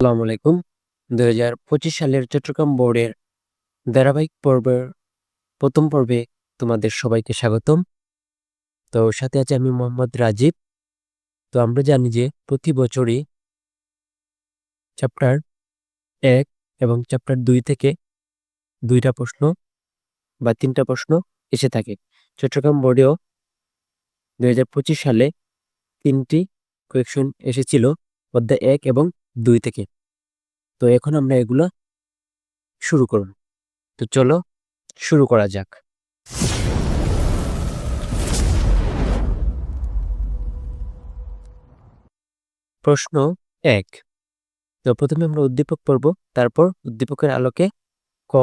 আসসালামু আলাইকুম। ২০২৫ সালের চট্টগ্রাম বোর্ডের ধারাবাহিক পর্বের ১ম পর্বে তোমাদের সবাইকে স্বাগতম। তো সাথে আছে আমি মোহাম্মদ রাজীব। তো আমরা জানি যে প্রতি বছরই চ্যাপ্টার ১ এবং চ্যাপ্টার ২ থেকে ২ টা প্রশ্ন বা ৩ টা প্রশ্ন এসে থাকে। চট্টগ্রাম বোর্ডেও ২০২৫ সালে ৩ টি কোয়েকশন এসেছিল অধ্যায় ১ এবং ২ থেকে। তো এখন আমরা এগুলো শুরু করব। তো চলো শুরু করা যাক। প্রশ্ন ১। তো প্রথমে আমরা উদ্দীপক পড়ব, তারপর উদ্দীপকের আলোকে ক,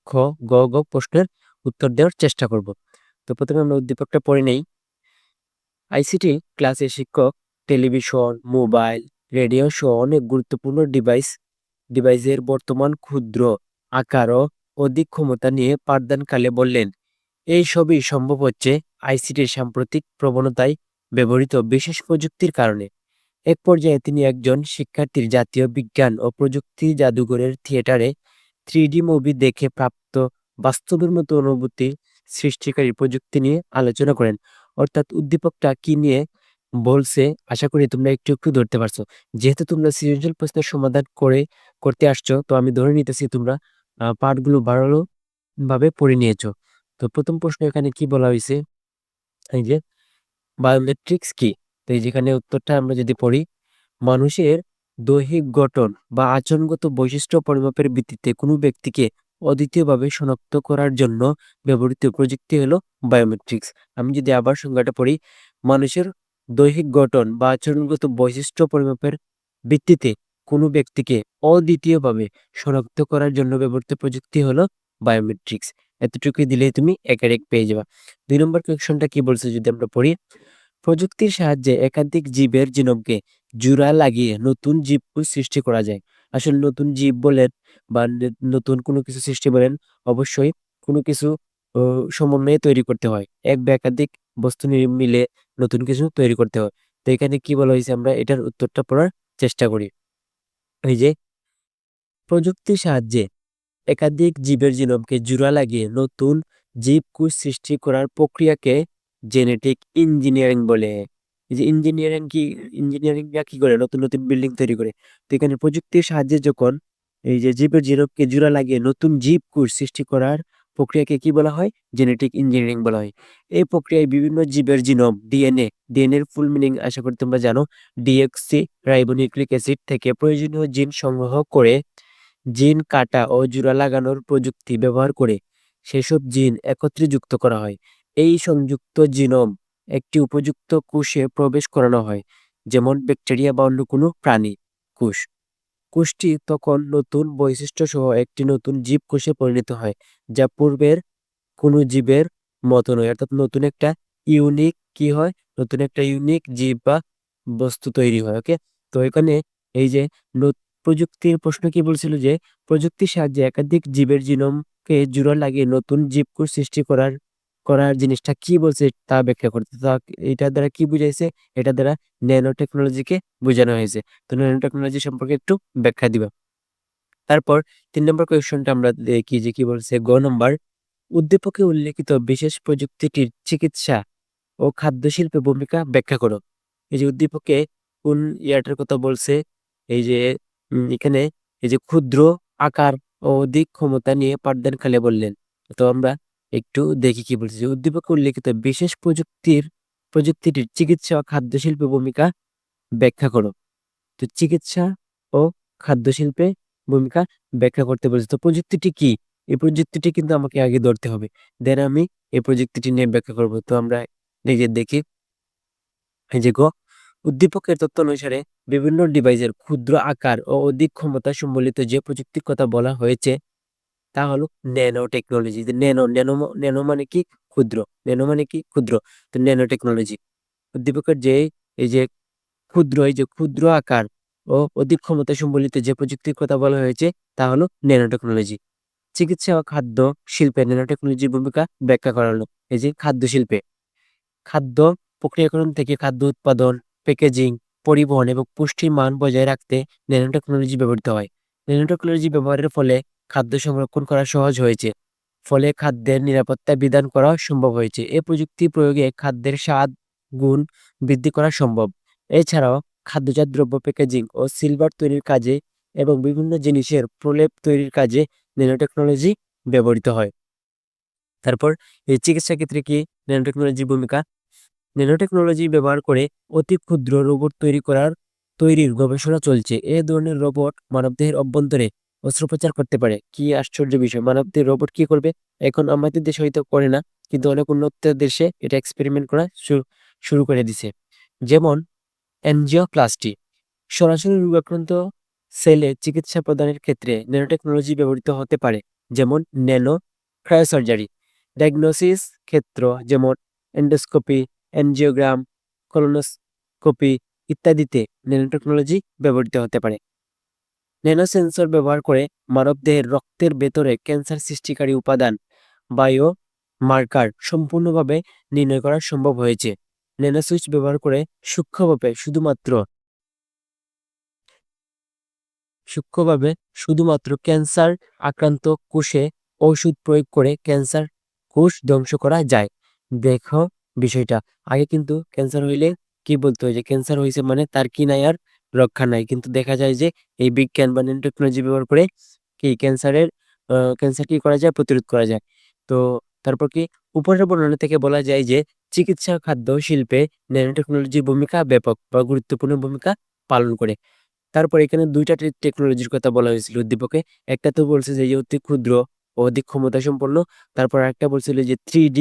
খ, গ প্রশ্নের উত্তর দেওয়ার চেষ্টা করব। তো প্রথমে আমরা উদ্দীপকটা পড়ে নেই। আইসিটি ক্লাসে শিক্ষক টেলিভিশন, মোবাইল, রেডিও সহ অনেক গুরুত্বপূর্ণ ডিভাইসের বর্তমান ক্ষুদ্র আকার ও অধিক ক্ষমতা নিয়ে পাঠদানকালে বললেন, এই সবই সম্ভব হচ্ছে আইসিটির সাম্প্রতিক প্রবণতায় ব্যবহৃত বিশেষ প্রযুক্তির কারণে। এক পর্যায়ে তিনি একজন শিক্ষার্থীর জাতীয় বিজ্ঞান ও প্রযুক্তি জাদুঘরের থিয়েটারে 3D মুভি দেখে প্রাপ্ত বাস্তবের মতো অনুভূতি সৃষ্টিকারী প্রযুক্তি নিয়ে আলোচনা করেন। অর্থাৎ উদ্দীপকটা কি নিয়ে বলছে আশা করি তোমরা একটু একটু ধরতে পারছো। যেহেতু তোমরা সৃজনশীল প্রশ্নের সমাধান করতে আসছো, তো আমি ধরে নিতেছি তোমরা পাঠগুলো ভালো ভাবে পড়ে নিয়েছো। তো প্রথম প্রশ্ন এখানে কি বলা হয়েছে, এই যে বায়োমেট্রিক্স কি। তো এই যেখানে উত্তরটা আমরা যদি পড়ি, মানুষের দৈহিক গঠন বা আচরণগত বৈশিষ্ট্য পরিমাপের ভিত্তিতে কোনো ব্যক্তিকে অদ্বিতীয়ভাবে শনাক্ত করার জন্য ব্যবহৃত প্রযুক্তি হলো বায়োমেট্রিক্স। আমি যদি আবার সংজ্ঞাটা পড়ি, মানুষের দৈহিক গঠন বা আচরণগত বৈশিষ্ট্য পরিমাপের ভিত্তিতে কোনো ব্যক্তিকে অদ্বিতীয়ভাবে শনাক্ত করার জন্য ব্যবহৃত প্রযুক্তি হলো বায়োমেট্রিক্স। এতটুকুই দিলেই তুমি একের এক পেয়ে যাবা। ২ নম্বর কোয়েকশনটা কি বলছে যদি আমরা পড়ি, প্রযুক্তির সাহায্যে একাধিক জীবের জিনোমকে জোড়া লাগিয়ে নতুন জীবকোষ সৃষ্টি করা যায়। আসলে নতুন জীব বলেন বা নতুন কোনো কিছু সৃষ্টি বলেন, অবশ্যই কোনো কিছু সমন্বয়ে তৈরি করতে হয়। এক বা একাধিক বস্তু মিলে নতুন কিছু তৈরি করতে হয়। তো এখানে কি বলা হয়েছে, আমরা এটার উত্তরটা পড়ার চেষ্টা করি। এই যে প্রযুক্তির সাহায্যে একাধিক জীবের জিনোমকে জোড়া লাগিয়ে নতুন জীবকোষ সৃষ্টি করার প্রক্রিয়াকে জেনেটিক ইঞ্জিনিয়ারিং বলে। এই যে ইঞ্জিনিয়ারিংরা কি করে, নতুন নতুন বিল্ডিং তৈরি করে। তো এখানে প্রযুক্তির সাহায্যে যখন এই যে জীবের জিনোমকে জোড়া লাগিয়ে নতুন জীবকোষ সৃষ্টি করার প্রক্রিয়াকে কি বলা হয়, জেনেটিক ইঞ্জিনিয়ারিং বলা হয়। এই প্রক্রিয়ায় বিভিন্ন জীবের জিনোম ডিএনএ এর ফুল মিনিং আশা করি তোমরা জানো, ডিএক্সি রাইবোনিউক্লিক অ্যাসিড থেকে প্রয়োজনীয় জিন সংগ্রহ করে জিন কাটা ও জোড়া লাগানোর প্রযুক্তি ব্যবহার করে সেসব জিন একত্রে যুক্ত করা হয়। এই সংযুক্ত জিনোম একটি উপযুক্ত কোষে প্রবেশ করানো হয়, যেমন ব্যাকটেরিয়া বা অন্য কোনো প্রাণী কোষ। কোষটি তখন নতুন বৈশিষ্ট্য সহ একটি নতুন জীবকোষে পরিণত হয়, যা পূর্বের কোনো জীবের মতো নয়। অর্থাৎ নতুন একটা ইউনিক কি হয়, নতুন একটা ইউনিক জীব বা বস্তু তৈরি হয়। ওকে, তো এখানে এই যে প্রযুক্তির প্রশ্ন কি বলছিল যে প্রযুক্তির সাহায্যে একাধিক জীবের জিনোমকে জোড়া লাগিয়ে নতুন জীবকোষ সৃষ্টি করার করার জিনিসটা কি বলছে তা ব্যাখ্যা করতে। তা এটা দ্বারা কি বুঝাইছে, এটা দ্বারা ন্যানো টেকনোলজিকে বোঝানো হয়েছে। তো ন্যানো টেকনোলজি সম্পর্কে একটু ব্যাখ্যা দিবা। তারপর ৩ নম্বর কোয়েশ্চনটা আমরা দেখি যে কি বলছে, গ নম্বর, উদ্দীপকে উল্লেখিত বিশেষ প্রযুক্তিটির চিকিৎসা ও খাদ্য শিল্পে ভূমিকা ব্যাখ্যা করো। এই যে উদ্দীপকে কোন ইয়াটার কথা বলছে, এই যে এখানে এই যে ক্ষুদ্র আকার ও অধিক ক্ষমতা নিয়ে পাঠদানকালে বললেন। তো আমরা একটু দেখি কি বলছে, যে উদ্দীপকে উল্লেখিত বিশেষ প্রযুক্তিটির চিকিৎসা ও খাদ্য শিল্পে ভূমিকা ব্যাখ্যা করো। তো চিকিৎসা ও খাদ্য শিল্পে ভূমিকা ব্যাখ্যা করতে বলেছে। তো প্রযুক্তিটি কি, এই প্রযুক্তিটি কিন্তু আমাকে আগে ধরতে হবে, দেন আমি এই প্রযুক্তিটি নিয়ে ব্যাখ্যা করব। তো আমরা নিজে দেখি, এই যে উদ্দীপকের তথ্য অনুসারে বিভিন্ন ডিভাইসের ক্ষুদ্র আকার ও অধিক ক্ষমতা সম্বলিত যে প্রযুক্তির কথা বলা হয়েছে তা হলো nano technology. Nano nano nano মানে কি, ক্ষুদ্র। ন্যানো মানে কি, ক্ষুদ্র। তো ন্যানো টেকনোলজি উদ্দীপকের যে এই যে এই যে ক্ষুদ্র আকার ও অধিক ক্ষমতা সম্বলিত যে প্রযুক্তির কথা বলা হয়েছে তা হলো ন্যানো টেকনোলজি। চিকিৎসা ও খাদ্য শিল্পে ন্যানো টেকনোলজির ভূমিকা ব্যাখ্যা করা হলো। এই যে খাদ্য শিল্পে খাদ্য প্রক্রিয়াকরণ থেকে খাদ্য উৎপাদন, প্যাকেজিং, পরিবহন এবং পুষ্টির মান বজায় রাখতে ন্যানো টেকনোলজি ব্যবহৃত হয়। ন্যানো টেকনোলজি ব্যবহারের ফলে খাদ্য সংরক্ষণ করা সহজ হয়েছে, ফলে খাদ্যের নিরাপত্তা বিধান করা সম্ভব হয়েছে। এই প্রযুক্তি প্রয়োগে খাদ্যের স্বাদ গুণ বৃদ্ধি করা সম্ভব। এছাড়াও খাদ্যজাত দ্রব্য প্যাকেজিং ও সিলভার তৈরির কাজে এবং বিভিন্ন জিনিসের প্রলেপ তৈরির কাজে ন্যানো টেকনোলজি ব্যবহৃত হয়। তারপর এই চিকিৎসা ক্ষেত্রে কি ন্যানো টেকনোলজির ভূমিকা? ন্যানো টেকনোলজি ব্যবহার করে অতি ক্ষুদ্র রোবট তৈরির গবেষণা চলছে। এ ধরনের রোবট মানবদেহের অভ্যন্তরে অস্ত্রোপচার করতে পারে। কি আশ্চর্য বিষয়! মানবদেহের রোবট কি করবে? এখন আমাদের দেশে হয়তো করে না, কিন্তু অনেক উন্নত দেশে এটা এক্সপেরিমেন্ট করা শুরু করে দিছে। যেমন এনজিওপ্লাস্টি, সরাসরি রোগাক্রান্ত সেলে চিকিৎসা প্রদানের ক্ষেত্রে ন্যানো টেকনোলজি ব্যবহৃত হতে পারে, যেমন ন্যানো ক্রায়োসার্জারি। ডায়াগনোসিস ক্ষেত্র যেমন এন্ডোস্কোপি, এনজিওগ্রাম, কলোনোস্কোপি ইত্যাদিতে ন্যানো টেকনোলজি ব্যবহৃত হতে পারে। ন্যানো সেন্সর ব্যবহার করে মানবদেহের রক্তের ভেতরে ক্যান্সার সৃষ্টিকারী উপাদান বায়ো মার্কার সম্পূর্ণভাবে নির্ণয় করা সম্ভব হয়েছে। ন্যানো সুইচ ব্যবহার করে সূক্ষ্মভাবে শুধুমাত্র সূক্ষ্মভাবে শুধুমাত্র ক্যান্সার আক্রান্ত কোষে ওষুধ প্রয়োগ করে ক্যান্সার কোষ ধ্বংস করা যায়। দেখো বিষয়টা, আগে কিন্তু ক্যান্সার হইলে কি বলতো, যে ক্যান্সার হয়েছে মানে তার কি নাই আর রক্ষা নাই, কিন্তু দেখা যায় যে এই বিজ্ঞান বা ন্যানো টেকনোলজি ব্যবহার করে কি ক্যান্সার কি করা যায়, প্রতিরোধ করা যায়। তো তারপর কি উপরের বর্ণনা থেকে বলা যায় যে চিকিৎসা খাদ্য শিল্পে ন্যানো টেকনোলজির ভূমিকা ব্যাপক বা গুরুত্বপূর্ণ ভূমিকা পালন করে। তারপর এখানে দুইটা টেকনোলজির কথা বলা হয়েছিল উদ্দীপকে। একটা তো বলছে যে এই অতি ক্ষুদ্র ও অধিক ক্ষমতা সম্পন্ন। তারপর একটা বলছিল যে 3D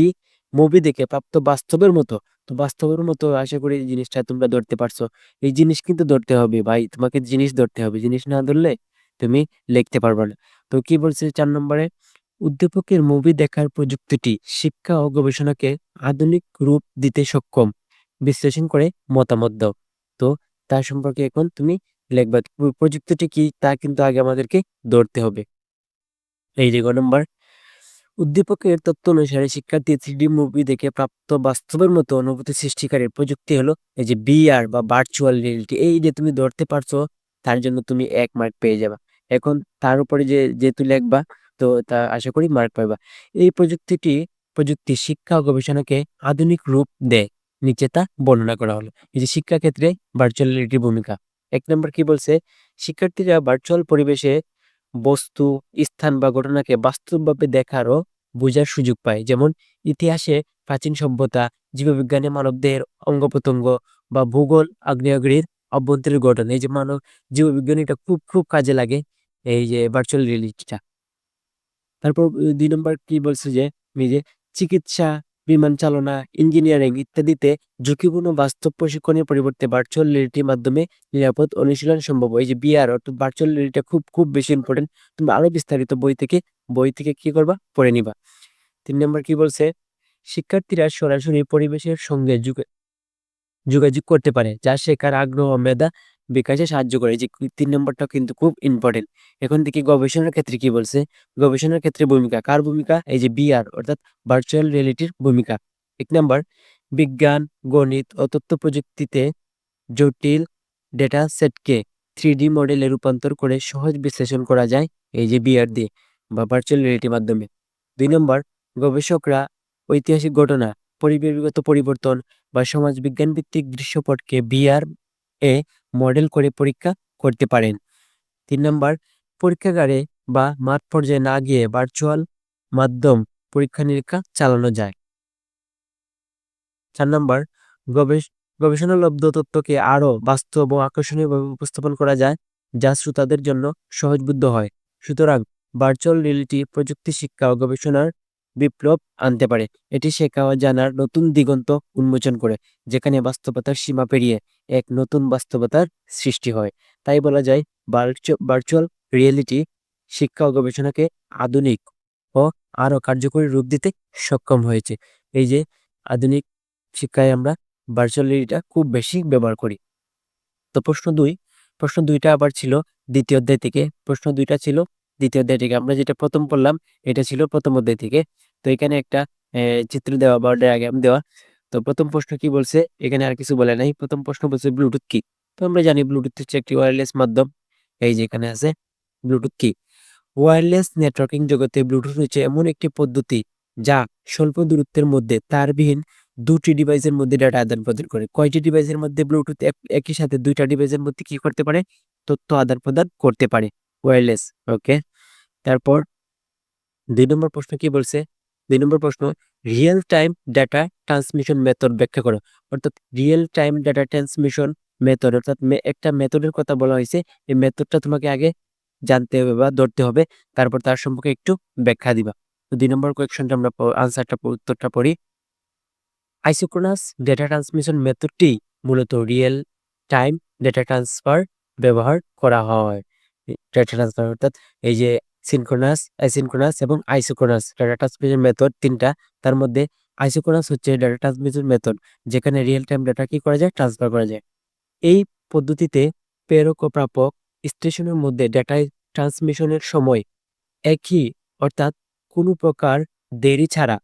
মুভি দেখে প্রাপ্ত বাস্তবের মতো। তো বাস্তবের মতো আশা করি এই জিনিসটা তোমরা ধরতে পারছো। এই জিনিস কিন্তু ধরতে হবে ভাই, তোমাকে জিনিস ধরতে হবে, জিনিস না ধরলে তুমি লিখতে পারবে না। তো কি বলছে 4 নম্বরে, উদ্দীপকের মুভি দেখার প্রযুক্তিটি শিক্ষা ও গবেষণাকে আধুনিক রূপ দিতে সক্ষম। বিশ্লেষণ করে মতামত দাও। তো তার সম্পর্কে এখন তুমি লিখবা। প্রযুক্তিটি কি তা কিন্তু আগে আমাদেরকে ধরতে হবে। এই যে 5 নম্বর, উদ্দীপকের তত্ত্ব অনুসারে শিক্ষার্থী 3D মুভি দেখে প্রাপ্ত বাস্তবের মতো অনুভূতি সৃষ্টিকারী প্রযুক্তি হলো এই যে বিআর বা ভার্চুয়াল রিয়েলিটি। এই যে তুমি ধরতে পারছো, তার জন্য তুমি 1 মার্ক পেয়ে যাবা। এখন তার উপরে যে তুই লিখবা, তো তা আশা করি মার্ক পাইবা। এই প্রযুক্তি শিক্ষা ও গবেষণাকে আধুনিক রূপ দেয়, নিচে তা বর্ণনা করা হলো। এই যে শিক্ষা ক্ষেত্রে ভার্চুয়াল রিয়েলিটির ভূমিকা। 1 নম্বর কি বলছে, শিক্ষার্থীরা ভার্চুয়াল পরিবেশে বস্তু, স্থান বা ঘটনাকে বাস্তবভাবে দেখার ও বোঝার সুযোগ পায়। যেমন ইতিহাসে প্রাচীন সভ্যতা, জীববিজ্ঞানে মানবদেহের অঙ্গ প্রত্যঙ্গ বা ভূগোল আগ্নেয়গিরির অভ্যন্তরীণ গঠন। এই যে মানব জীববিজ্ঞান, এটা খুব খুব কাজে লাগে এই যে ভার্চুয়াল রিয়েলিটিটা। তারপর 2 নম্বর কি বলছে যে এই যে চিকিৎসা, বিমান চালনা, ইঞ্জিনিয়ারিং ইত্যাদিতে ঝুঁকিপূর্ণ বাস্তব প্রশিক্ষণের পরিবর্তে ভার্চুয়াল রিয়েলিটির মাধ্যমে নিরাপদ অনুশীলন সম্ভব। এই যে বিআর অর্থাৎ ভার্চুয়াল রিয়েলিটিটা খুব খুব বেশি ইম্পর্টেন্ট। তুমি আরো বিস্তারিত বই থেকে কি করবা, পড়ে নিবা। 3 নম্বর কি বলছে, শিক্ষার্থীরা সরাসরি পরিবেশের সঙ্গে যোগাযোগ করতে পারে, যা শেখার আগ্রহ ও মেধা বিকাশে সাহায্য করে। এই যে 3 নম্বরটা কিন্তু খুব ইম্পর্টেন্ট। এখন থেকে গবেষণার ক্ষেত্রে কি বলছে, গবেষণার ক্ষেত্রে ভূমিকা কার ভূমিকা, এই যে বিআর অর্থাৎ ভার্চুয়াল রিয়েলিটির ভূমিকা। 1 নম্বর, বিজ্ঞান, গণিত ও তথ্য প্রযুক্তিতে জটিল ডেটা সেটকে 3D মডেলে রূপান্তর করে সহজ বিশ্লেষণ করা যায় এই যে বিআর দিয়ে বা ভার্চুয়াল রিয়েলিটির মাধ্যমে। 2 নম্বর, গবেষকরা ঐতিহাসিক ঘটনা, পরিবেশগত পরিবর্তন বা সমাজ বিজ্ঞান ভিত্তিক দৃশ্যপটকে বিআর এ মডেল করে পরীক্ষা করতে পারেন। 3 নম্বর, পরীক্ষাগারে বা মাঠ পর্যায়ে না গিয়ে ভার্চুয়াল মাধ্যম পরীক্ষা নিরীক্ষা চালানো যায়। 4 নম্বর, গবেষ গবেষণালব্ধ তথ্যকে আরো বাস্তব ও আকর্ষণীয়ভাবে উপস্থাপন করা যায়, যা শ্রোতাদের জন্য সহজবোধ্য হয়। সুতরাং ভার্চুয়াল রিয়েলিটি প্রযুক্তি শিক্ষা ও গবেষণার বিপ্লব আনতে পারে। এটি শেখা ও জানার নতুন দিগন্ত উন্মোচন করে, যেখানে বাস্তবতার সীমা পেরিয়ে এক নতুন বাস্তবতার সৃষ্টি হয়। তাই বলা যায় ভার্চুয়াল রিয়েলিটি শিক্ষা ও গবেষণাকে আধুনিক ও আরো কার্যকরী রূপ দিতে সক্ষম হয়েছে। এই যে আধুনিক শিক্ষায় আমরা ভার্চুয়াল রিয়েলিটিটা খুব বেশি ব্যবহার করি। তো প্রশ্ন দুইটা আবার ছিল দ্বিতীয় অধ্যায় থেকে। প্রশ্ন দুইটা ছিল দ্বিতীয় অধ্যায় থেকে। আমরা যেটা প্রথম পড়লাম এটা ছিল প্রথম অধ্যায় থেকে। তো এখানে একটা চিত্র দেওয়া বা ডায়াগ্রাম দেওয়া। তো প্রথম প্রশ্ন কি বলছে, এখানে আর কিছু বলে নাই। প্রথম প্রশ্ন বলছে ব্লুটুথ কি। তো আমরা জানি ব্লুটুথ হচ্ছে একটি ওয়্যারলেস মাধ্যম। এই যে এখানে আছে ব্লুটুথ কি? ওয়্যারলেস নেটওয়ার্কিং জগতে ব্লুটুথ হচ্ছে এমন একটি পদ্ধতি যা স্বল্প দূরত্বের মধ্যে তারবিহীন দুটি ডিভাইসের মধ্যে ডাটা আদান-প্রদান করে। কয়টি ডিভাইসের মধ্যে ব্লুটুথ একই সাথে ২ টা ডিভাইসের মধ্যে কি করতে পারে? তথ্য আদান-প্রদান করতে পারে। ওয়্যারলেস, ওকে? তারপর ২ নম্বর প্রশ্ন কি বলছে? ২ নম্বর প্রশ্ন, real time data transmission method ব্যাখ্যা করো। অর্থাৎ real time data transmission method, অর্থাৎ একটা মেথডের কথা বলা হয়েছে। এই মেথডটা তোমাকে আগে জানতে হবে বা ধরতে হবে। তারপর তার সম্পর্কে একটু ব্যাখ্যা দিবা। তো ২ নম্বর কোয়েকশনটা আমরা আনসারটা উত্তরটা পড়ি। আইসোক্রোনাস ডেটা ট্রান্সমিশন মেথডটি মূলত রিয়েল টাইম ডেটা ট্রান্সফার ব্যবহার করা হয়। ডেটা ট্রান্সফার অর্থাৎ এই যে সিনক্রোনাস, অ্যাসিনক্রোনাস এবং আইসোক্রোনাস ডেটা ট্রান্সমিশন মেথড ৩টা। তার মধ্যে আইসোক্রোনাস হচ্ছে ডেটা ট্রান্সমিশন মেথড, যেখানে রিয়েল টাইম ডেটা কি করা যায়? ট্রান্সফার করা যায়। এই পদ্ধতিতে প্রেরক ও প্রাপক স্টেশনের মধ্যে ডেটা ট্রান্সমিশনের সময় একই, অর্থাৎ কোনো প্রকার দেরি ছাড়া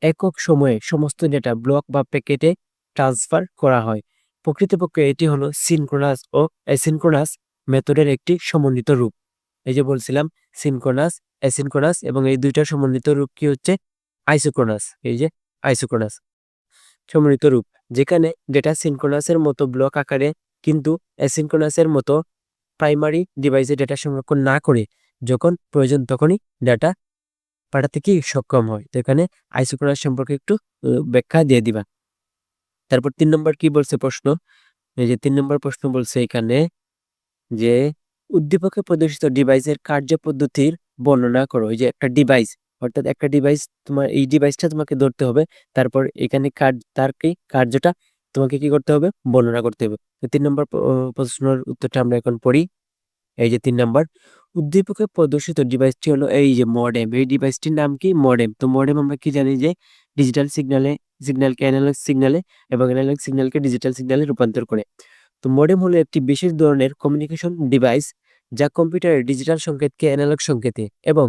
একক সময়ে সমস্ত ডেটা ব্লক বা প্যাকেটে ট্রান্সফার করা হয়। প্রকৃতপক্ষে এটি হলো সিনক্রোনাস ও অ্যাসিনক্রোনাস মেথডের একটি সমন্বিত রূপ। এই যে বলছিলাম সিনক্রোনাস, অ্যাসিনক্রোনাস এবং এই দুইটার সমন্বিত রূপ কি হচ্ছে? আইসোক্রোনাস। এই যে আইসোক্রোনাস সমন্বিত রূপ, যেখানে ডেটা সিনক্রোনাসের মতো ব্লক আকারে কিন্তু অ্যাসিনক্রোনাসের মতো প্রাইমারি ডিভাইসে ডেটা সংরক্ষণ না করে যখন প্রয়োজন তখনই ডেটা পাঠাতে কি সক্ষম হয়। তো এখানে আইসোক্রোনাস সম্পর্কে একটু ব্যাখ্যা দিয়ে দিবা। তারপর ৩ নম্বর কি বলছে প্রশ্ন? এই যে ৩ নম্বর প্রশ্ন বলছে এখানে যে উদ্দীপকে প্রদর্শিত ডিভাইসের কার্যপদ্ধতির বর্ণনা করো। এই যে একটা ডিভাইস, অর্থাৎ একটা ডিভাইস, তোমার এই ডিভাইসটা তোমাকে ধরতে হবে। তারপর এখানে তার কি কার্যটা তোমাকে কি করতে হবে? বর্ণনা করতে হবে। তো ৩ নম্বর প্রশ্নের উত্তরটা আমরা এখন পড়ি। এই যে ৩ নাম্বার, উদ্দীপকে প্রদর্শিত ডিভাইসটি হলো এই যে মডেম। এই ডিভাইসটির নাম কি? মডেম। তো মডেম আমরা কি জানি যে ডিজিটাল সিগন্যালকে অ্যানালগ সিগন্যালে এবং অ্যানালগ সিগন্যালকে ডিজিটাল সিগন্যালে রূপান্তর করে। তো মডেম হলো একটি বিশেষ ধরনের কমিউনিকেশন ডিভাইস যা কম্পিউটারের ডিজিটাল সংকেতকে অ্যানালগ সংকেতে এবং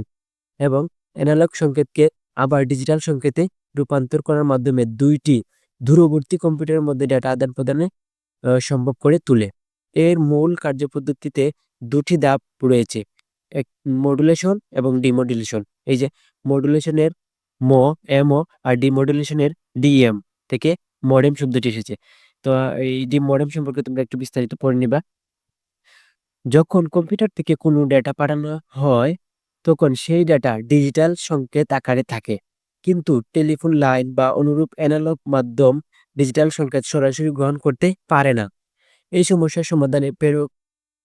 এবং অ্যানালগ সংকেতকে আবার ডিজিটাল সংকেতে রূপান্তর করার মাধ্যমে ২টি দূরবর্তী কম্পিউটারের মধ্যে ডেটা আদান-প্রদানে সম্ভব করে তোলে। এর মূল কার্যপদ্ধতিতে ২টি ধাপ রয়েছে। এক মডুলেশন এবং ডিমডুলেশন। এই যে মডুলেশনের এমও আর ডিমডুলেশনের ডিএম থেকে মডেম শব্দটি এসেছে। তো এই মডেম সম্পর্কে তোমরা একটু বিস্তারিত পড়ে নিবা। যখন কম্পিউটার থেকে কোনো ডেটা পাঠানো হয়, তখন সেই ডেটা ডিজিটাল সংকেত আকারে থাকে। কিন্তু টেলিফোন লাইন বা অনুরূপ অ্যানালগ মাধ্যম ডিজিটাল সংকেত সরাসরি গ্রহণ করতে পারে না। এই সমস্যার সমাধানে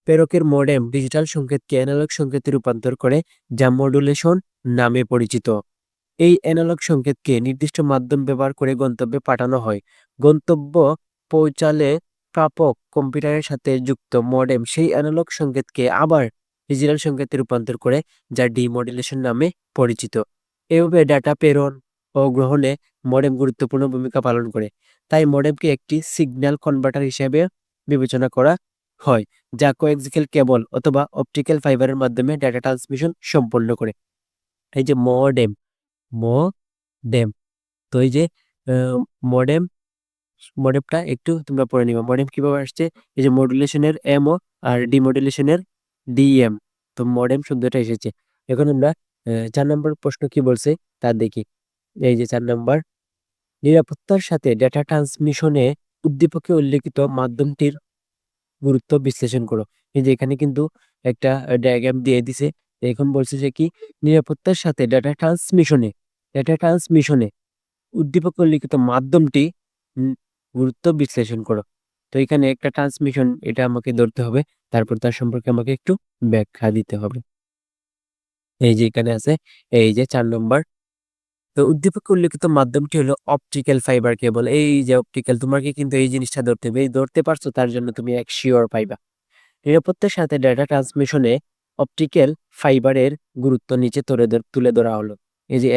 প্রেরকের মডেম ডিজিটাল সংকেতকে অ্যানালগ সংকেতে রূপান্তর করে, যা মডুলেশন নামে পরিচিত। এই অ্যানালগ সংকেতকে নির্দিষ্ট মাধ্যম ব্যবহার করে গন্তব্যে পাঠানো হয়। গন্তব্য পৌঁছালে প্রাপক কম্পিউটারের সাথে যুক্ত মডেম সেই অ্যানালগ সংকেতকে আবার ডিজিটাল সংকেতে রূপান্তর করে, যা ডিমডুলেশন নামে পরিচিত। এভাবে ডাটা প্রেরণ ও গ্রহণে মডেম গুরুত্বপূর্ণ ভূমিকা পালন করে। তাই মডেমকে একটি সিগন্যাল কনভার্টার হিসেবে বিবেচনা করা হয়, যা কোএক্সিয়াল কেবল অথবা অপটিক্যাল ফাইবারের মাধ্যমে ডাটা ট্রান্সমিশন সম্পন্ন করে। এই যে মডেম, তো এই যে মডেম মডেমটা একটু তোমরা পড়ে নিবা। মডেম কিভাবে আসছে? এই যে মডুলেশনের এমও আর ডিমডুলেশনের ডিএম। তো মডেম শব্দটা এসেছে। এখন আমরা ৪ নম্বর প্রশ্ন কি বলছে তা দেখি। এই যে ৪ নম্বর, নিরাপত্তার সাথে ডেটা ট্রান্সমিশনে উদ্দীপকে উল্লেখিত মাধ্যমটির গুরুত্ব বিশ্লেষণ করো। এই যে এখানে কিন্তু একটা ডায়াগ্রাম দিয়ে দিছে। এখন বলছে যে কি, নিরাপত্তার সাথে ডেটা ট্রান্সমিশনে উদ্দীপকে উল্লিখিত মাধ্যমটি উম, গুরুত্ব বিশ্লেষণ করো। তো এখানে একটা ট্রান্সমিশন, এটা আমাকে ধরতে হবে। তারপর তার সম্পর্কে আমাকে একটু ব্যাখ্যা দিতে হবে। এই যে এখানে আছে এই যে ৪ নম্বর, তো উদ্দীপকে উল্লেখিত মাধ্যমটি হলো অপটিক্যাল ফাইবার কেবল। এই যে অপটিক্যাল, তোমাকে কিন্তু এই জিনিসটা ধরতে হবে। এই ধরতে পারছো, তার জন্য তুমি এক শিওর পাইবা। নিরাপত্তার সাথে ডেটা ট্রান্সমিশনে অপটিক্যাল ফাইবারের গুরুত্ব নিচে তুলে ধরা হলো। এই যে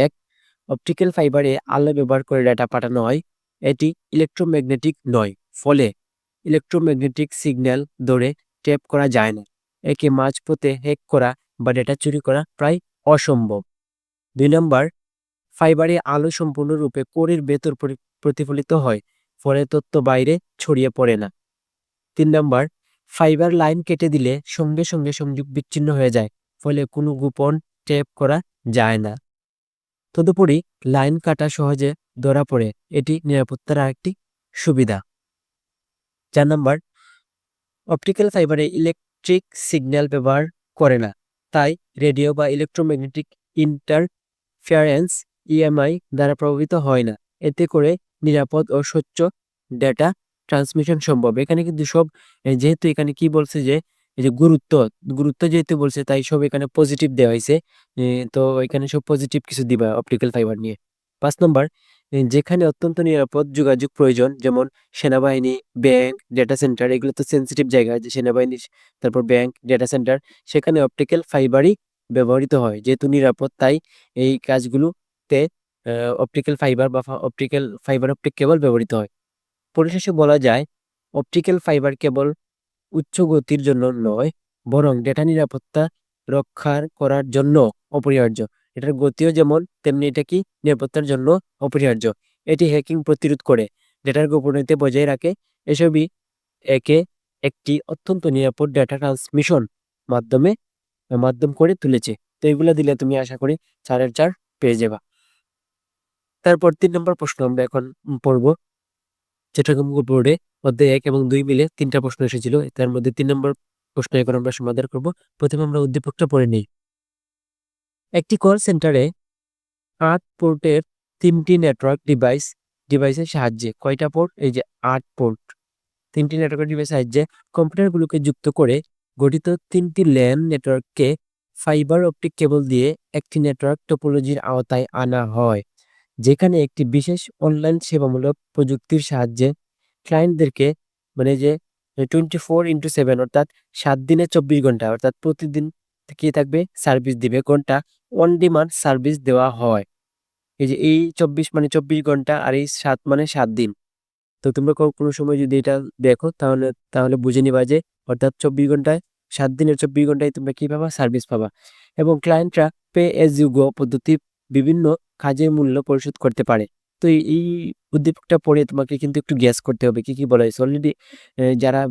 অপটিক্যাল ফাইবারে আলো ব্যবহার করে ডেটা পাঠানো হয়। এটি ইলেকট্রোম্যাগনেটিক নয়, ফলে ইলেকট্রোম্যাগনেটিক সিগন্যাল ধরে ট্যাপ করা যায় না। একে মাঝপথে হ্যাক করা বা ডেটা চুরি করা প্রায় অসম্ভব। ২ নম্বর, ফাইবারে আলো সম্পূর্ণরূপে কোরের ভেতর প্রতিফলিত হয়, ফলে তথ্য বাইরে ছড়িয়ে পড়ে না। 3 নাম্বার, ফাইবার লাইন কেটে দিলে সঙ্গে সঙ্গে সংযোগ বিচ্ছিন্ন হয়ে যায়, ফলে কোনো গোপন ট্যাপ করা যায় না। তদুপরি লাইন কাটা সহজে ধরা পড়ে, এটি নিরাপত্তার আরেকটি সুবিধা। 4 নাম্বার, অপটিক্যাল ফাইবারে ইলেকট্রিক সিগন্যাল ব্যবহার করে না, তাই রেডিও বা ইলেকট্রোম্যাগনেটিক ইন্টারফেয়ারেন্স ইএমআই দ্বারা প্রভাবিত হয় না। এতে করে নিরাপদ ও স্বচ্ছ ডেটা ট্রান্সমিশন সম্ভব। এখানে কিন্তু সব যেহেতু এখানে কি বলছে যে এই যে গুরুত্ব গুরুত্ব যেহেতু বলছে, তাই সব এখানে পজিটিভ দেওয়া হয়েছে। তো এখানে সব পজিটিভ কিছু দিবা অপটিক্যাল ফাইবার নিয়ে। 5 নম্বর, যেখানে অত্যন্ত নিরাপদ যোগাযোগ প্রয়োজন, যেমন সেনাবাহিনী, ব্যাংক, ডেটা সেন্টার, এগুলো তো সেন্সিটিভ জায়গা, যে সেনাবাহিনী, তারপর ব্যাংক, ডেটা সেন্টার, সেখানে অপটিক্যাল ফাইবারই ব্যবহৃত হয়। যেহেতু নিরাপদ, তাই এই কাজগুলোতে অপটিক্যাল ফাইবার বা ফাইবার অপটিক কেবল ব্যবহৃত হয়। পরিশেষে বলা যায়, অপটিক্যাল ফাইবার কেবল উচ্চ গতির জন্য নয়, বরং ডেটা নিরাপত্তা রক্ষা করার জন্য অপরিহার্য। এটার গতিও যেমন, তেমনি এটা কি নিরাপত্তার জন্য অপরিহার্য। এটি হ্যাকিং প্রতিরোধ করে, ডেটার গোপনীয়তা বজায় রাখে। এসবই একে একটি অত্যন্ত নিরাপদ ডেটা ট্রান্সমিশন মাধ্যমে মাধ্যম করে তুলেছে। তো এগুলো দিলে তুমি আশা করি 4-এর 4 পেয়ে যাবা। তারপর 3 নম্বর প্রশ্ন আমরা এখন পড়বো। চট্টগ্রাম বোর্ডে অধ্যায় 1 এবং 2 মিলে 3টা প্রশ্ন এসেছিল। তার মধ্যে 3 নম্বর প্রশ্ন এখন আমরা সমাধান করব। প্রথমে আমরা উদ্দীপকটা পড়ে নিই। একটি কল সেন্টারে 8 পোর্টের 3টি নেটওয়ার্ক ডিভাইসের সাহায্যে, কয়টা পোর্ট? এই যে 8 পোর্ট, 3টি নেটওয়ার্ক ডিভাইসের সাহায্যে কম্পিউটারগুলোকে যুক্ত করে গঠিত 3টি ল্যান নেটওয়ার্ককে ফাইবার অপটিক কেবল দিয়ে একটি নেটওয়ার্ক টপোলজির আওতায় আনা হয়, যেখানে একটি বিশেষ অনলাইন সেবামূলক প্রযুক্তির সাহায্যে ক্লায়েন্টদেরকে, মানে যে 24x7 অর্থাৎ 7 দিনে 24 ঘন্টা অর্থাৎ প্রতিদিন কি থাকবে, সার্ভিস দিবে, ঘন্টা অন ডিমান্ড সার্ভিস দেওয়া হয়। এই যে এই 24 মানে 24 ঘন্টা, আর এই 7 মানে 7 দিন। তো তোমরা কোনো সময় যদি এটা দেখো, তাহলে তাহলে বুঝে নিবা যে অর্থাৎ 24 ঘন্টায়, 7 দিনের 24 ঘন্টায় তোমরা কি পাবা, সার্ভিস পাবা। এবং ক্লায়েন্টরা পে এজ ইউ গো পদ্ধতি বিভিন্ন কাজের মূল্য পরিশোধ করতে পারে। তো এই উদ্দীপকটা পড়ে তোমাকে কিন্তু একটু গ্যাস করতে হবে কি কি বলা হয়েছে। অলরেডি যারা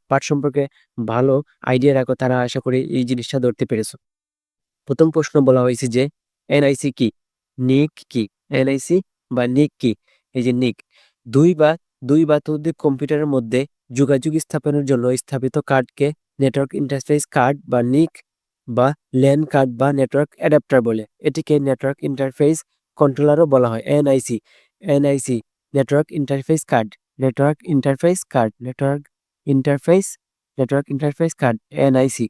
পাঠ সম্পর্কে ভালো আইডিয়া রাখো, তারা আশা করি এই জিনিসটা ধরতে পেরেছো। প্রথম প্রশ্ন বলা হয়েছে যে এনআইসি কি, নিক কি। এনআইসি বা নিক কি? এই যে নিক, দুই বা ততোধিক কম্পিউটারের মধ্যে যোগাযোগ স্থাপনের জন্য স্থাপিত কার্ডকে নেটওয়ার্ক ইন্টারফেস কার্ড বা নিক বা ল্যান কার্ড বা নেটওয়ার্ক অ্যাডাপ্টার বলে। এটিকে নেটওয়ার্ক ইন্টারফেস কন্ট্রোলারও বলা হয়। NIC, NIC network interface card, network interface card, network interface card, NIC.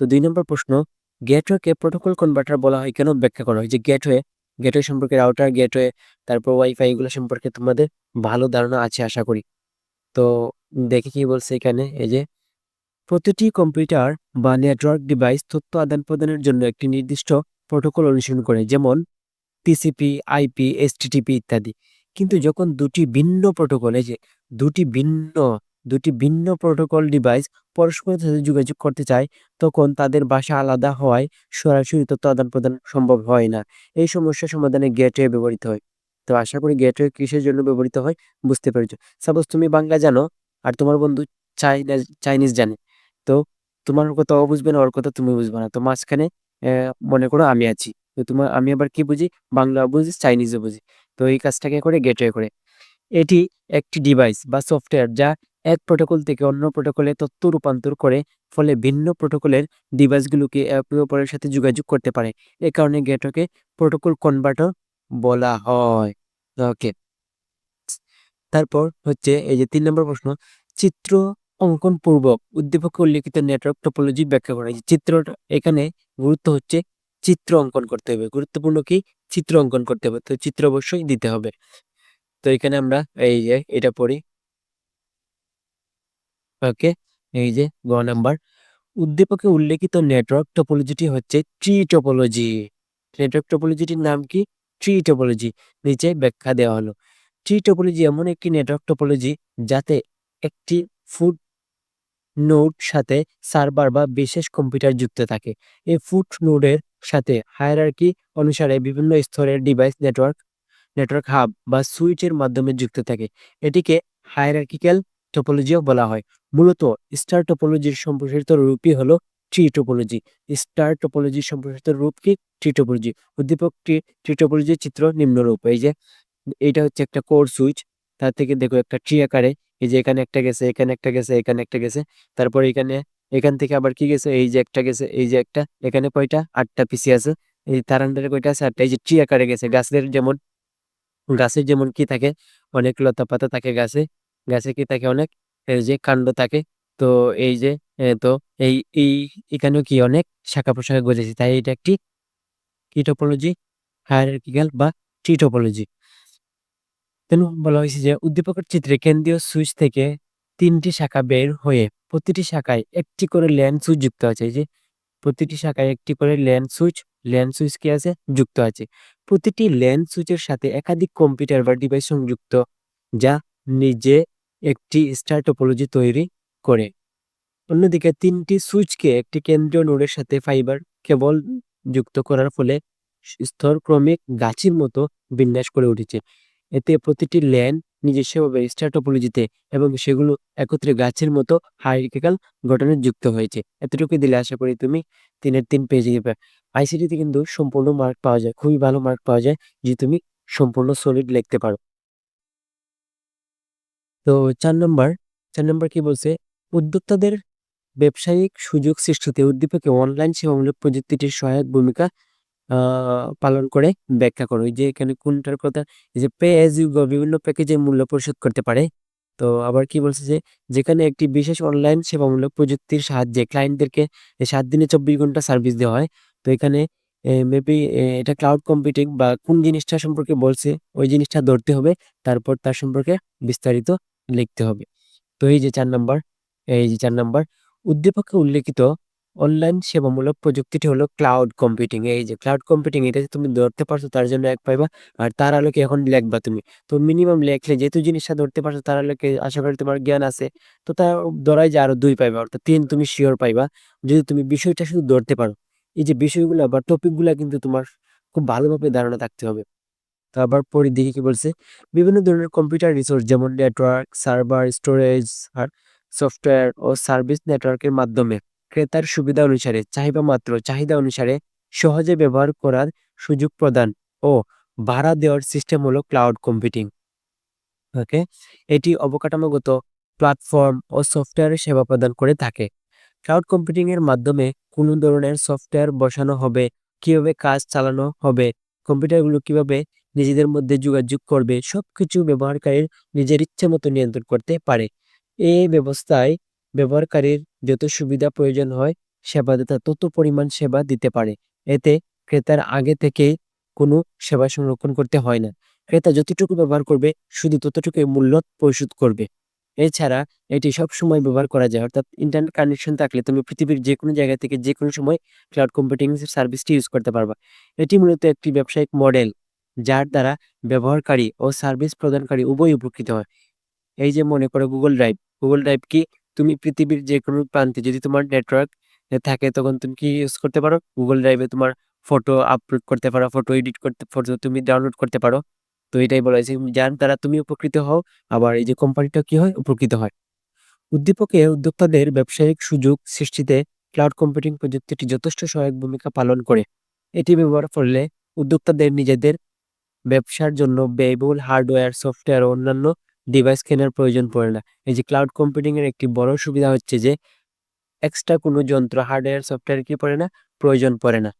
তো 2 নম্বর প্রশ্ন, গেটওয়েকে প্রোটোকল কনভার্টার বলা হয় কেন, ব্যাখ্যা করা হয়। যে গেটওয়ে সম্পর্কে, রাউটার, গেটওয়ে, তারপর ওয়াইফাই, এগুলো সম্পর্কে তোমাদের ভালো ধারণা আছে আশা করি। তো দেখি কি বলছে এখানে। এই যে প্রতিটি কম্পিউটার বা নেটওয়ার্ক ডিভাইস তথ্য আদান প্রদানের জন্য একটি নির্দিষ্ট প্রোটোকল অনুসরণ করে, যেমন টিসিপি, আইপি, এইচটিটিপি ইত্যাদি। কিন্তু যখন দুটি ভিন্ন প্রোটোকল, এই যে দুটি ভিন্ন দুটি ভিন্ন প্রোটোকল ডিভাইস পরস্পরের সাথে যোগাযোগ করতে চায়, তখন তাদের ভাষা আলাদা হওয়ায় সরাসরি তথ্য আদান প্রদান সম্ভব হয় না। এই সমস্যা সমাধানে গেটওয়ে ব্যবহৃত হয়। তো আশা করি গেটওয়ে কিসের জন্য ব্যবহৃত হয় বুঝতে পেরেছো। সাপোজ তুমি বাংলা জানো, আর তোমার বন্ধু চাইনিজ জানে। তো তোমার কথা ও বুঝবে না, ওর কথা তুমি বুঝবে না। তো মাঝখানে মনে করো আমি আছি। তো আমি আবার কি বুঝি, বাংলা বুঝি, চাইনিজও বুঝি। তো এই কাজটাকে করে গেটওয়ে করে। এটি একটি ডিভাইস বা সফটওয়্যার যা এক প্রোটোকল থেকে অন্য প্রোটোকলে তথ্য রূপান্তর করে, ফলে ভিন্ন প্রোটোকলের ডিভাইসগুলোকে একে অপরের সাথে যোগাযোগ করতে পারে। এ কারণে গেটওয়েকে প্রোটোকল কনভার্টার বলা হয়। ওকে, তারপর হচ্ছে এই যে 3 নম্বর প্রশ্ন, চিত্র অঙ্কন পূর্বক উদ্দীপকে উল্লেখিত নেটওয়ার্ক টপোলজি ব্যাখ্যা করা। এই যে চিত্রটা, এখানে গুরুত্ব হচ্ছে চিত্র অঙ্কন করতে হবে। গুরুত্বপূর্ণ কি, চিত্র অঙ্কন করতে হবে। তো চিত্র অবশ্যই দিতে হবে। তো এখানে আমরা এই যে এটা পড়ি। ওকে, এই যে গ নাম্বার, উদ্দীপকে উল্লেখিত নেটওয়ার্ক টপোলজিটি হচ্ছে ট্রি টপোলজি। নেটওয়ার্ক টপোলজিটির নাম কি, ট্রি টপোলজি। নিচে ব্যাখ্যা দেওয়া হলো। ট্রি টপোলজি এমন একটি নেটওয়ার্ক টপোলজি যাতে একটি ফুট নোড সাথে সার্ভার বা বিশেষ কম্পিউটার যুক্ত থাকে। এই ফুট নোডের সাথে হায়ারার্কি অনুসারে বিভিন্ন স্তরের ডিভাইস নেটওয়ার্ক হাব বা সুইচের মাধ্যমে যুক্ত থাকে। এটিকে হায়ারার্কিক্যাল টোপোলজিও বলা হয়। মূলত স্টার টোপোলজির সম্প্রসারিত রূপই হলো ট্রি টোপোলজি। স্টার টোপোলজির সম্প্রসারিত রূপ কি? Tree topology. উদ্দীপক ট্রি টোপোলজির চিত্র নিম্নরূপ। এই যে এইটা হচ্ছে একটা কোর সুইচ, তার থেকে দেখো একটা ট্রি আকারে, এই যে এখানে একটা গেছে, এখানে একটা গেছে, এখানে একটা গেছে, তারপর এখান থেকে আবার কি গেছে, এই যে একটা গেছে, এই যে একটা, এখানে কয়টা? 8টা পিসি আছে। এই তার আন্ডারে কয়টা আছে? 8টা। এই যে ট্রি আকারে গেছে। গাছের যেমন কি থাকে, অনেক লতা পাতা থাকে গাছে। গাছে কি থাকে? অনেক এই যে কাণ্ড থাকে। তো এই যে তো এই এই এখানেও কি অনেক শাখা প্রশাখা গজেছে, তাই এটা একটি কি টোপোলজি? হায়ারার্কিক্যাল বা ট্রি টোপোলজি। তেন বলা হয়েছে যে উদ্দীপকের চিত্রে কেন্দ্রীয় সুইচ থেকে 3টি শাখা বের হয়ে প্রতিটি শাখায় একটি করে ল্যান সুইচ যুক্ত আছে। এই যে প্রতিটি শাখায় একটি করে ল্যান সুইচ কি আছে? যুক্ত আছে। প্রতিটি ল্যান সুইচের সাথে একাধিক কম্পিউটার বা ডিভাইস সংযুক্ত, যা নিজে একটি স্টার টোপোলজি তৈরি করে। অন্যদিকে 3টি সুইচকে একটি কেন্দ্রীয় নোডের সাথে ফাইবার কেবল যুক্ত করার ফলে স্তরক্রমিক গাছের মতো বিন্যাস করে উঠেছে। এতে প্রতিটি ল্যান নিজস্বভাবে স্টার টোপোলজিতে এবং সেগুলো একত্রে গাছের মতো হায়ারার্কিক্যাল গঠনে যুক্ত হয়েছে। এতটুকু দিলে আশা করি তুমি 3-এর 3 পেয়ে যাবে। আইসিটিতে কিন্তু সম্পূর্ণ মার্ক পাওয়া যায়, খুবই ভালো মার্ক পাওয়া যায় যে তুমি সম্পূর্ণ সলিড লিখতে পারো। তো 4 নম্বর কি বলছে? উদ্যোক্তাদের ব্যবসায়িক সুযোগ সৃষ্টিতে উদ্দীপকে অনলাইন সেবামূলক প্রযুক্তিটির সহায়ক ভূমিকা পালন করে ব্যাখ্যা করো। এই যে এখানে কোনটার কথা? এই যে পে এজ ইউ গো, বিভিন্ন প্যাকেজে মূল্য পরিশোধ করতে পারে। তো আবার কি বলছে যে যেখানে একটি বিশেষ অনলাইন সেবামূলক প্রযুক্তির সাহায্যে ক্লায়েন্টদেরকে 7 দিনে 24 ঘন্টা সার্ভিস দেওয়া হয়। তো এখানে মেবি এটা ক্লাউড কম্পিউটিং বা কোন জিনিসটা সম্পর্কে বলছে ওই জিনিসটা ধরতে হবে, তারপর তার সম্পর্কে বিস্তারিত লিখতে হবে। তো এই যে 4 নম্বর উদ্দীপকে উল্লেখিত অনলাইন সেবামূলক প্রযুক্তিটি হলো ক্লাউড কম্পিউটিং। এই যে ক্লাউড কম্পিউটিং, এটা যে তুমি ধরতে পারছো তার জন্য 1 পাইবা। আর তার আলোকে এখন লিখবা তুমি। তো মিনিমাম লেখলে যেহেতু জিনিসটা ধরতে পারছো তার আলোকে আশা করি তোমার জ্ঞান আছে। তো তা ধরাই যে আরো 2 পাইবা, অর্থাৎ 3 তুমি শিওর পাইবা যদি তুমি বিষয়টা শুধু ধরতে পারো। এই যে বিষয়গুলা বা টপিকগুলা কিন্তু তোমার খুব ভালোভাবে ধারণা থাকতে হবে। তো আবার পরে দেখি কি বলছে? বিভিন্ন ধরনের কম্পিউটার রিসোর্স যেমন নেটওয়ার্ক, সার্ভার, স্টোরেজ আর সফটওয়্যার ও সার্ভিস নেটওয়ার্কের মাধ্যমে ক্রেতার সুবিধা অনুসারে চাহিদা অনুসারে সহজে ব্যবহার করার সুযোগ প্রদান ও ভাড়া দেওয়ার সিস্টেম হলো ক্লাউড কম্পিউটিং। ওকে, এটি অবকাঠামোগত প্ল্যাটফর্ম ও সফটওয়্যারের সেবা প্রদান করে থাকে। ক্লাউড কম্পিউটিং এর মাধ্যমে কোনো ধরনের সফটওয়্যার বসানো হবে, কিভাবে কাজ চালানো হবে, কম্পিউটারগুলো কিভাবে নিজেদের মধ্যে যোগাযোগ করবে, সবকিছু ব্যবহারকারীর নিজের ইচ্ছে মতো নিয়ন্ত্রণ করতে পারে। এই ব্যবস্থায় ব্যবহারকারীর যত সুবিধা প্রয়োজন হয়, সেবাদাতা তত পরিমাণ সেবা দিতে পারে। এতে ক্রেতার আগে থেকে কোনো সেবা সংরক্ষণ করতে হয় না। ক্রেতা যতটুকু ব্যবহার করবে শুধু ততটুকুই মূল্য পরিশোধ করবে। এছাড়া এটি সবসময় ব্যবহার করা যায়, অর্থাৎ ইন্টারনেট কানেকশন থাকলে তুমি পৃথিবীর যে কোনো জায়গা থেকে যে কোনো সময় ক্লাউড কম্পিউটিং সার্ভিসটি ইউজ করতে পারবা। এটি মূলত একটি ব্যবসায়িক মডেল যার দ্বারা ব্যবহারকারী ও সার্ভিস প্রদানকারী উভয় উপকৃত হয়। এই যে মনে করো গুগল ড্রাইভ কি? তুমি পৃথিবীর যে কোনো প্রান্তে যদি তোমার নেটওয়ার্ক থাকে তখন তুমি কি ইউজ করতে পারো? গুগল ড্রাইভে তোমার ফটো আপলোড করতে পারো, ফটো এডিট করতে, ফটো তুমি ডাউনলোড করতে পারো। তো এটাই বলা হয়েছে যার দ্বারা তুমি উপকৃত হও, আবার এই যে কোম্পানিটা কি হয়? উপকৃত হয়। উদ্দীপকে উদ্যোক্তাদের ব্যবসায়িক সুযোগ সৃষ্টিতে ক্লাউড কম্পিউটিং প্রযুক্তিটি যথেষ্ট সহায়ক ভূমিকা পালন করে। এটি ব্যবহার করলে উদ্যোক্তাদের নিজেদের ব্যবসার জন্য ব্যয়বহুল হার্ডওয়্যার, সফটওয়্যার ও অন্যান্য ডিভাইস কেনার প্রয়োজন পড়ে না। এই যে ক্লাউড কম্পিউটিং এর একটি বড় সুবিধা হচ্ছে যে এক্সট্রা কোনো যন্ত্র, হার্ডওয়্যার, সফটওয়্যার কি পড়ে না? প্রয়োজন পড়ে না।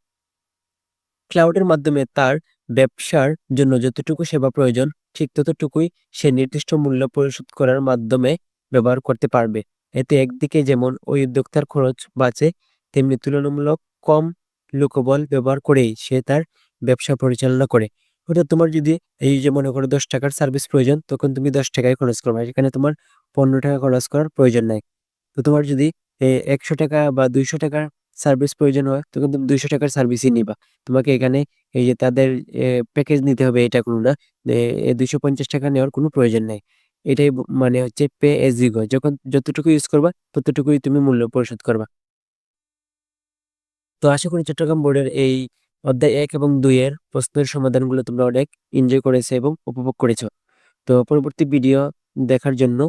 ক্লাউডের মাধ্যমে তার ব্যবসার জন্য যতটুকু সেবা প্রয়োজন ঠিক ততটুকুই সে নির্দিষ্ট মূল্য পরিশোধ করার মাধ্যমে ব্যবহার করতে পারবে। এতে একদিকে যেমন ওই উদ্যোক্তার খরচ বাঁচে, তেমনি তুলনামূলক কম লোকবল ব্যবহার করেই সে তার ব্যবসা পরিচালনা করে। অর্থাৎ তোমার যদি এই যে মনে করো 10 টাকার সার্ভিস প্রয়োজন, তখন তুমি 10 টাকায় খরচ করবে, সেখানে তোমার 15 টাকা খরচ করার প্রয়োজন নাই। তো তোমার যদি 100 টাকা বা 200 টাকার সার্ভিস প্রয়োজন হয়, তখন তুমি 200 টাকার সার্ভিসই নিবা। তোমাকে এখানে এই যে তাদের প্যাকেজ নিতে হবে এটা কোনো না। 250 টাকা নেওয়ার কোনো প্রয়োজন নাই। এটাই মানে হচ্ছে পে এজ ইউ গো, যখন যতটুকু ইউজ করবা ততটুকুই তুমি মূল্য পরিশোধ করবা। তো আশা করি চট্টগ্রাম বোর্ডের এই অধ্যায় 1 এবং 2 এর প্রশ্নের সমাধানগুলো তোমরা অনেক এনজয় করেছো এবং উপভোগ করেছো। তো পরবর্তী ভিডিও দেখার জন্য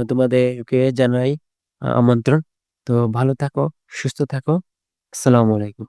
তোমাদেরকে জানাই আমন্ত্রণ। তো ভালো থাকো, সুস্থ থাকো। আসসালামু আলাইকুম।